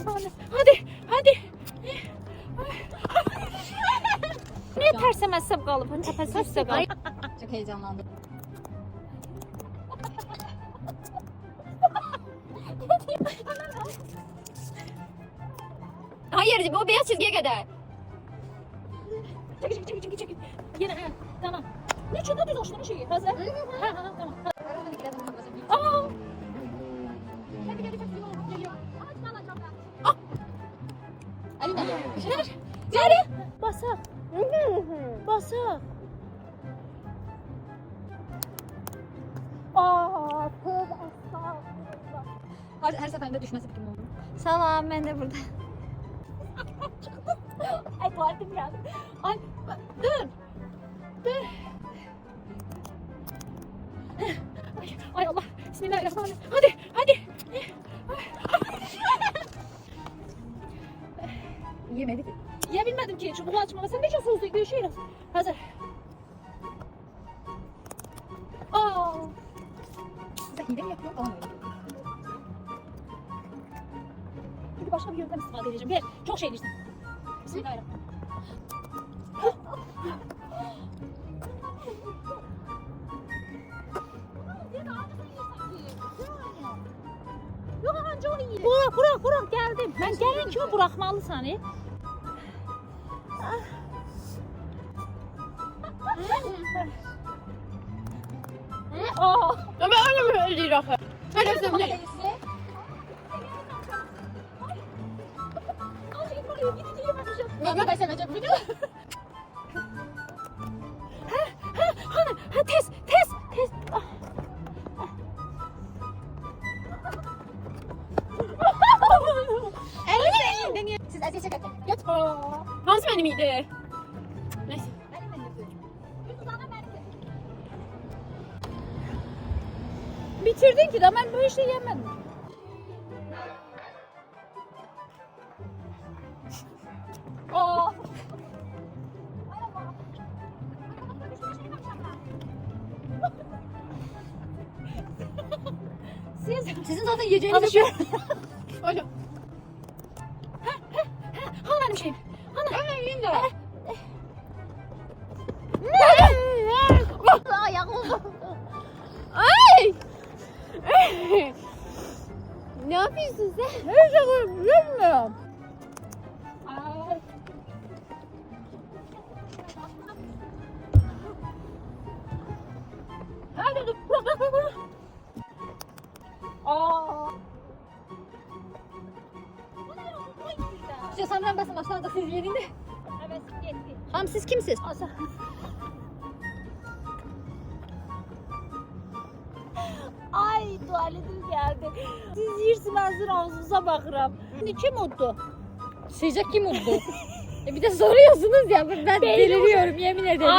Hadi, hadi. Niye tersemezsem kalıp tepesi üstte kalıp? Çok heyecanlandım. Hayır, o beyaz çizgiye kadar. Çekil. Yine, tamam. Ne çöndü düz olsun şeyi. Hazır. Tamam. Aa! Nereye? Basak. Aa, tövbe estağfurullah. Her seferinde düşmesi bir kim oldu? Salam, ben de burada. Ay tuvaletim geldi. Ay dur. Ay Allah. Bismillahirrahmanirrahim. Hadi. Yemedik. Ya bilmedim ki çubuğu açmama. Sen ne çok hızlı düşüyoruz. Hazır. Aa. Size hile mi yapıyor? Bana mı öyle? Çünkü başka bir yöntem istifade edeceğim. Gel. Çok şey bilirsin. Bismillahirrahmanirrahim. Yok anca onu yiyelim. Burak geldim. Ben gelin ki o bırakmalı seni. Ama öyle mi öldü rakı? Hadi sen ne? Ben seveceğim. Tez. Siz eziyet çekin. Yat. Nasıl benim iyiydi? Neyse. Bitirdin ki de ben böyle şey yemedim. Aa. Sizin zaten yiyeceğiniz yok. Öyle. Hala benim şeyim. Hala yiyeyim de. Ay! Ne yapıyorsun sen? Ne yapıyorum bilmiyorum. Hadi dur. Bırak. Aa. İşte sanırım basın aşağıda siz yerinde. Evet, yetti. Tamam siz kimsiniz? Asa. Ay tuvaletim geldi. Siz yersin hazır ağzınıza bakıram. Şimdi kim oldu? Sizce kim oldu? Bir de soruyorsunuz ya ben deliriyorum yemin ederim.